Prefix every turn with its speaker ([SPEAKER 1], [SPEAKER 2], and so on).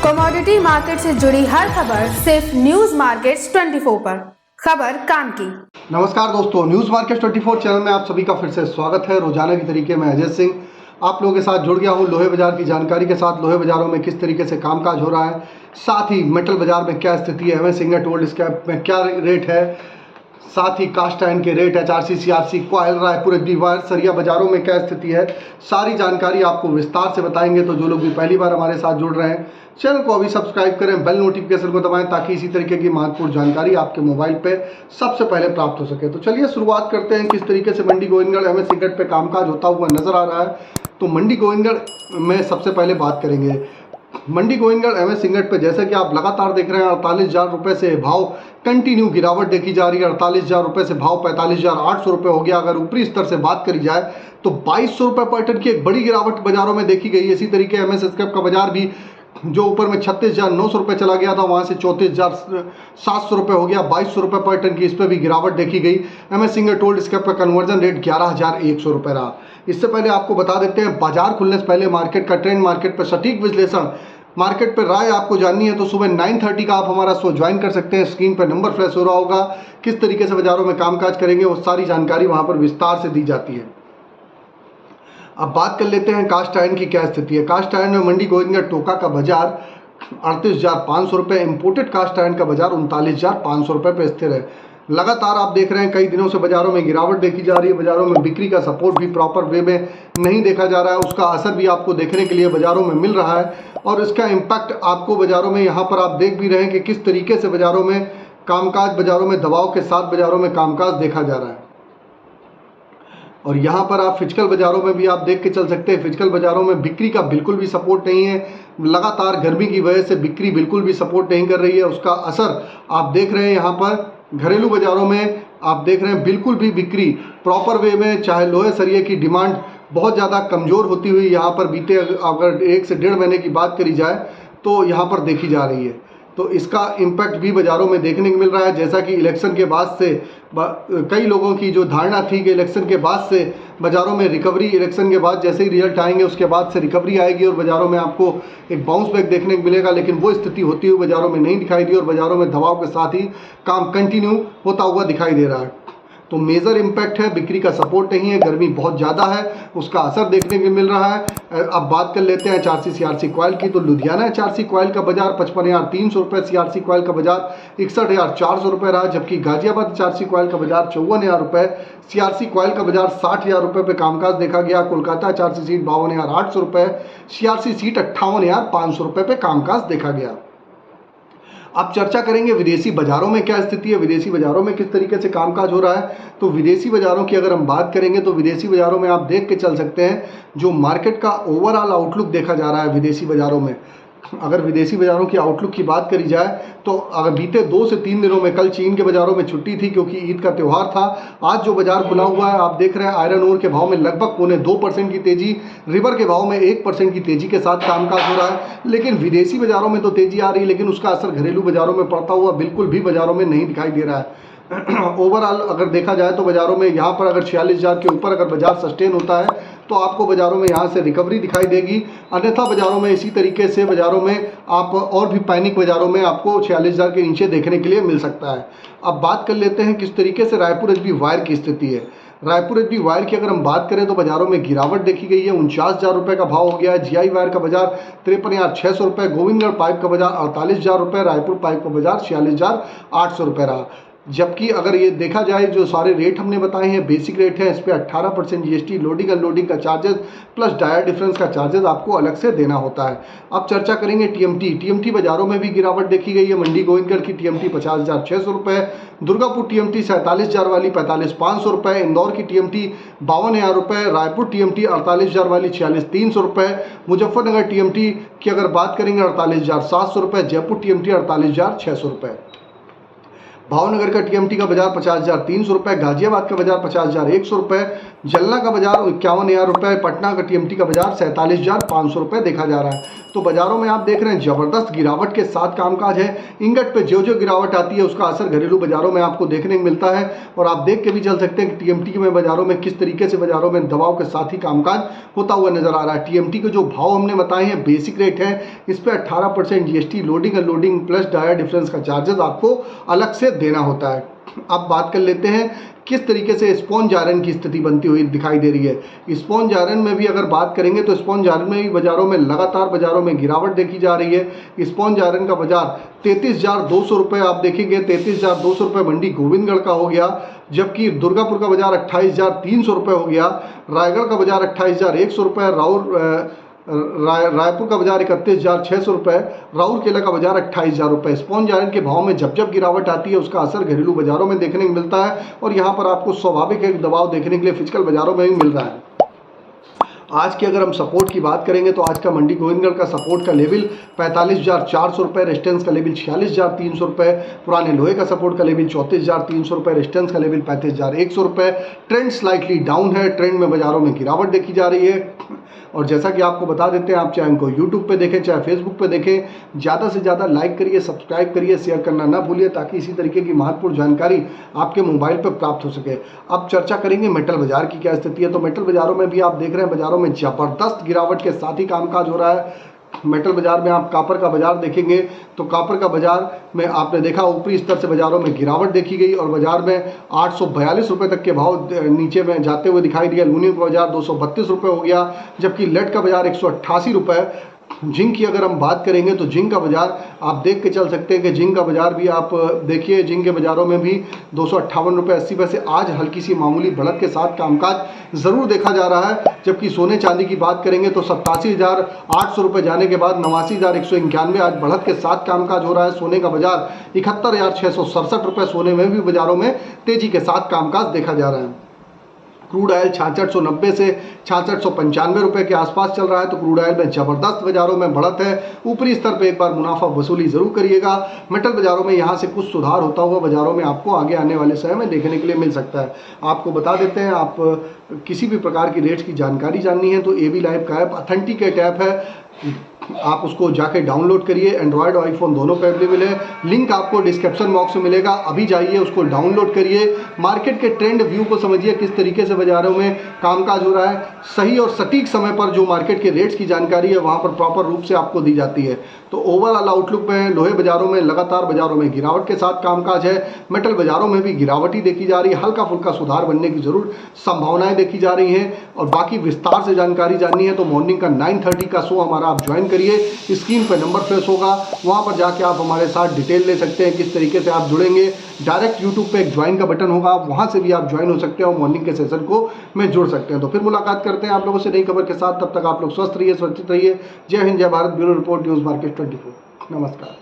[SPEAKER 1] Commodity market से जुड़ी हर खबर सिर्फ न्यूज मार्केट्स 24 पर। खबर काम की।
[SPEAKER 2] नमस्कार दोस्तों, न्यूज मार्केट 24 चैनल में आप सभी का फिर से स्वागत है। रोजाना की तरीके में अजय सिंह आप लोगों के साथ जुड़ गया हूं लोहे बाजार की जानकारी के साथ। लोहे बाजारों में किस तरीके से कामकाज हो रहा है, साथ ही मेटल बाजार में क्या स्थिति है, एमएस इंगोट गोल्ड स्क्रैप में क्या रेट है, साथ ही कास्ट आयरन के rate, HRC, CRC, coil, Raipur HB wire, सरिया बाजारों में क्या स्थिति है, सारी जानकारी आपको विस्तार से बताएंगे। तो जो लोग भी पहली बार हमारे साथ जुड़ रहे हैं, चैनल को अभी सब्सक्राइब करें, बेल नोटिफिकेशन को दबाएं ताकि इसी तरीके की महत्वपूर्ण जानकारी आपके मोबाइल पे सबसे पहले प्राप्त हो सके। तो चलिए शुरुआत करते हैं किस तरीके से मंडी गोविंदगढ़ एमएस इंगोट पे कामकाज होता हुआ नजर आ रहा है। तो मंडी गोविंदगढ़ में सबसे पहले बात करेंगे। मंडी गोविंदगढ़ एमएस इंगोट पे जैसे कि आप लगातार देख रहे हैं 48,000 रुपये से भाव कंटिन्यू गिरावट देखी जा रही है। 48,000 रुपये से भाव 45,800 रुपये हो गया। अगर ऊपरी स्तर से बात करी जाए तो 2,200 रुपये पर टन की एक बड़ी गिरावट बाजारों में देखी गई। इसी तरीके एमएस स्क्रैप का बाजार भी जो ऊपर में 36,900 रुपये चला गया था, वहां से 34,700 रुपये हो गया। 2,200 रुपये पर टन की इस पर भी गिरावट देखी गई। एमएस इंगोट गोल्ड स्क्रैप का कन्वर्जन रेट 11,100 रुपये रहा। इससे पहले आपको बता देते हैं बाजार खुलने से पहले मार्केट का ट्रेंड, मार्केट पर सटीक विश्लेषण, मार्केट पर राय आपको जाननी है तो सुबह 9:30 का आप हमारा शो ज्वाइन कर सकते हैं। स्क्रीन पर नंबर फ्लैश हो रहा होगा। किस तरीके से बाजारों में कामकाज करेंगे वो सारी जानकारी वहां पर विस्तार से दी जाती है। अब बात कर लेते हैं कास्ट आयरन की क्या स्थिति है। कास्ट आयरन में मंडी गोविंदगढ़ टोका का बाजार 38,500 रुपये, इम्पोर्टेड कास्ट आयरन का बाजार 39,500 रुपये पर स्थिर है। लगातार आप देख रहे हैं कई दिनों से बाजारों में गिरावट देखी जा रही है। बाजारों में बिक्री का सपोर्ट भी प्रॉपर वे में नहीं देखा जा रहा है। उसका असर भी आपको देखने के लिए बाजारों में मिल रहा है और इसका इम्पैक्ट आपको बाजारों में यहाँ पर आप देख भी रहे हैं कि किस तरीके से बाजारों में कामकाज, बाजारों में दबाव के साथ बाजारों में कामकाज देखा जा रहा है। और यहाँ पर आप फिजिकल बाजारों में भी आप देख के चल सकते हैं। फिजिकल बाजारों में बिक्री का बिल्कुल भी सपोर्ट नहीं है। लगातार गर्मी की वजह से बिक्री बिल्कुल भी सपोर्ट नहीं कर रही है। उसका असर आप देख रहे हैं यहाँ पर घरेलू बाजारों में आप देख रहे हैं बिल्कुल भी बिक्री प्रॉपर वे में, चाहे लोहे सरिये की डिमांड बहुत ज़्यादा कमज़ोर होती हुई यहाँ पर बीते अगर 1 से 1.5 महीने की बात करी जाए तो यहाँ पर देखी जा रही है। तो इसका इम्पैक्ट भी बाज़ारों में देखने को मिल रहा है। जैसा कि इलेक्शन के बाद से कई लोगों की जो धारणा थी कि इलेक्शन के बाद से बाज़ारों में रिकवरी, इलेक्शन के बाद जैसे ही रिजल्ट आएंगे उसके बाद से रिकवरी आएगी और बाज़ारों में आपको एक बाउंस बैक देखने को मिलेगा, लेकिन वो स्थिति होती हुई बाज़ारों में नहीं दिखाई दी और बाज़ारों में दबाव के साथ ही काम कंटिन्यू होता हुआ दिखाई दे रहा है। तो मेजर इम्पैक्ट है, बिक्री का सपोर्ट नहीं है, गर्मी बहुत ज़्यादा है, उसका असर देखने को मिल रहा है। अब बात कर लेते हैं एचआरसी सीआरसी कॉयल की। तो लुधियाना एचआरसी कॉयल का बाजार 55,300 रुपये, सीआरसी कॉयल का बाजार 61,400 रुपये रहा, जबकि गाजियाबाद एचआरसी कॉयल का बाजार 54,000 रुपये, सीआरसी कॉयल का बाजार 60,000 रुपये पे कामकाज देखा गया। कोलकाता एचआरसी सीट 52,800 रुपये, सीआरसी सीट 58,500 रुपये पे कामकाज देखा गया। अब चर्चा करेंगे विदेशी बाजारों में क्या स्थिति है, विदेशी बाजारों में किस तरीके से कामकाज हो रहा है। तो विदेशी बाजारों की अगर हम बात करेंगे तो विदेशी बाजारों में आप देख के चल सकते हैं जो मार्केट का ओवरऑल आउटलुक देखा जा रहा है विदेशी बाजारों में। अगर विदेशी बाजारों की आउटलुक की बात करी जाए तो अगर बीते 2 से 3 दिनों में, कल चीन के बाजारों में छुट्टी थी क्योंकि ईद का त्यौहार था। आज जो बाजार खुला हुआ है आप देख रहे हैं आयरन ओर के भाव में लगभग 0.25% की तेजी, रिवर के भाव में 1% की तेजी के साथ कामकाज हो रहा है। लेकिन विदेशी बाजारों में तो तेजी आ रही है, लेकिन उसका असर घरेलू बाजारों में पड़ता हुआ बिल्कुल भी बाजारों में नहीं दिखाई दे रहा है। ओवरऑल अगर देखा जाए तो बाजारों में यहाँ पर अगर 46,000 के ऊपर अगर बाजार सस्टेन होता है तो आपको बाजारों में यहाँ से रिकवरी दिखाई देगी। अन्यथा बाजारों में इसी तरीके से बाजारों में आप और भी पैनिक बाजारों में आपको 46,000 के नीचे देखने के लिए मिल सकता है। अब बात कर लेते हैं किस तरीके से रायपुर एचबी वायर की स्थिति है। रायपुर एचबी वायर की अगर हम बात करें तो बाजारों में गिरावट देखी गई है। 49,000 रुपये का भाव हो गया है। जीआई वायर का बाजार 53,600 रुपये, गोविंदगढ़ पाइप का बाजार 48,000 रुपये, रायपुर पाइप का बाजार 46,800 रुपये रहा। जबकि अगर ये देखा जाए जो सारे रेट हमने बताए हैं बेसिक रेट है, इस पर 18% जीएसटी, लोडिंग अनलोडिंग का चार्जेस प्लस डायर डिफरेंस का चार्जेस आपको अलग से देना होता है। अब चर्चा करेंगे टीएमटी बाजारों में भी गिरावट देखी गई है। मंडी गोविंदगढ़ की टीएमटी 50,600 रुपये, दुर्गापुर टीएमटी 47,000 वाली 45,500 रुपये, इंदौर की टीएमटी 52,000 रुपये, रायपुर टीएमटी 48,000 वाली 46,300 रुपये, मुजफ्फरनगर टीएमटी की अगर बात करेंगे 48,700 रुपये, जयपुर टीएमटी 48,600 रुपये। भावनगर का टीएमटी का बाजार 50,300 रुपये, गाजियाबाद का बाजार 50,100 रुपये, जलना का बाजार 51,000 रुपये, पटना का टीएमटी का बाजार 47,500 रुपये देखा जा रहा है। तो बाजारों में आप देख रहे हैं जबरदस्त गिरावट के साथ कामकाज है। इंगट पे जो जो गिरावट आती है उसका असर घरेलू बाजारों में आपको देखने को मिलता है, और आप देख के भी चल सकते हैं कि टीएमटी में बाजारों में किस तरीके से बाजारों में दबाव के साथ ही कामकाज होता हुआ नजर आ रहा है। टीएमटी के जो भाव हमने बताए हैं बेसिक रेट है, इस पर 18% जीएसटी, लोडिंग अनलोडिंग प्लस डायर डिफरेंस का चार्जेस आपको अलग से देना होता है। अब बात कर लेते हैं किस तरीके से स्पॉन्ज आयरन की स्थिति बनती हुई दिखाई दे रही है। स्पॉन्ज आयरन में भी अगर बात करेंगे तो स्पॉन्ज आयरन में भी बाजारों में लगातार बाजारों में गिरावट देखी जा रही है। स्पॉन्ज आयरन का बाजार 33,200 रुपये आप देखेंगे, 33,200 रुपये मंडी गोविंदगढ़ का हो गया, जबकि दुर्गापुर का बाजार 28,300 रुपये हो गया, रायगढ़ का बाजार 28,100 रुपये, रायपुर का बाजार 31,600 रुपये, राउरकेला का बाजार 28,000 रुपये। स्पॉन्ज आयरन के भाव में जब जब गिरावट आती है उसका असर घरेलू बाजारों में देखने को मिलता है, और यहाँ पर आपको स्वाभाविक एक दबाव देखने के लिए फिजिकल बाजारों में भी मिल रहा है। आज की अगर हम सपोर्ट की बात करेंगे तो आज का मंडी गोविंदगढ़ का सपोर्ट का लेवल 45,400 रुपये, रेजिस्टेंस का लेवल 46,300 रुपये, पुराने लोहे का सपोर्ट का लेवल 34,300 रुपये, रेजिस्टेंस का लेवल 35,100 रुपये। ट्रेंड स्लाइटली डाउन है, ट्रेंड में बाजारों में गिरावट देखी जा रही है। और जैसा कि आपको बता देते हैं, आप चाहे इनको यूट्यूब पे देखें चाहे फेसबुक पे देखें, ज़्यादा से ज़्यादा लाइक करिए, सब्सक्राइब करिए, शेयर करना ना भूलिए, ताकि इसी तरीके की महत्वपूर्ण जानकारी आपके मोबाइल पर प्राप्त हो सके। अब चर्चा करेंगे मेटल बाजार की क्या स्थिति है। तो मेटल बाजारों में भी आप देख रहे हैं बाजारों में जबरदस्त गिरावट के साथ ही कामकाज हो रहा है। मेटल बाजार में आप कापर का बाजार देखेंगे तो कापर का बाजार में आपने देखा ऊपरी स्तर से बाजारों में गिरावट देखी गई, और बाजार में 842 रुपये तक के भाव नीचे में जाते हुए दिखाई दिया। एल्यूमिनियम का बाजार 232 रुपये हो गया, जबकि लेड का बाजार 188 रुपये। जिंक की अगर हम बात करेंगे तो जिंक का बाजार आप देख के चल सकते हैं कि जिंक का बाजार भी आप देखिए, जिंक के बाजारों में भी 258 रुपये 80 पैसे आज हल्की सी मामूली बढ़त के साथ कामकाज जरूर देखा जा रहा है। जबकि सोने चांदी की बात करेंगे तो 87,800 रुपये जाने के बाद 89,191 आज बढ़त के साथ कामकाज हो रहा है। सोने का बाजार 71,667 रुपये, सोने में भी बाजारों में तेजी के साथ कामकाज देखा जा रहा है। क्रूड ऑयल 6690 से 6695 रुपये के आसपास चल रहा है। तो क्रूड ऑयल में जबरदस्त बाजारों में बढ़त है। ऊपरी स्तर पे एक बार मुनाफा वसूली जरूर करिएगा। मेटल बाजारों में यहाँ से कुछ सुधार होता हुआ बाजारों में आपको आगे आने वाले समय में देखने के लिए मिल सकता है। आपको बता देते हैं, आप किसी भी प्रकार की रेट्स की जानकारी जाननी है तो एबी लाइव का ऐप ऑथेंटिकेट ऐप है, आप उसको जाके डाउनलोड करिए। एंड्रॉयड और आईफोन दोनों पे अवेलेबल है, लिंक आपको डिस्क्रिप्शन बॉक्स में मिलेगा। अभी जाइए उसको डाउनलोड करिए, मार्केट के ट्रेंड व्यू को समझिए, किस तरीके से बाजारों में कामकाज हो रहा है। सही और सटीक समय पर जो मार्केट के रेट्स की जानकारी है वहाँ पर प्रॉपर रूप से आपको दी जाती है। तो ओवरऑल आउटलुक में लोहे बाजारों में लगातार बाजारों में गिरावट के साथ कामकाज है। मेटल बाजारों में भी गिरावट ही देखी जा रही है, हल्का फुल्का सुधार बनने की जरूर संभावनाएं देखी जा रही हैं। और बाकी विस्तार से जानकारी जाननी है तो मॉर्निंग का 9:30 का शो हमारा आप ज्वाइन करिए। स्क्रीन पर नंबर फ्लैश होगा, वहां पर जाके आप हमारे साथ डिटेल ले सकते हैं, किस तरीके से आप जुड़ेंगे। डायरेक्ट यूट्यूब पे एक ज्वाइन का बटन होगा, आप वहां से भी आप ज्वाइन हो सकते हैं और मॉर्निंग के सेशन को में जुड़ सकते हैं। तो फिर मुलाकात करते हैं आप लोगों से नई खबर के साथ। तब तक आप लोग स्वस्थ रहिए, सुरक्षित रहिए। जय हिंद, जय Bharat. Bureau report, news market 24। नमस्कार।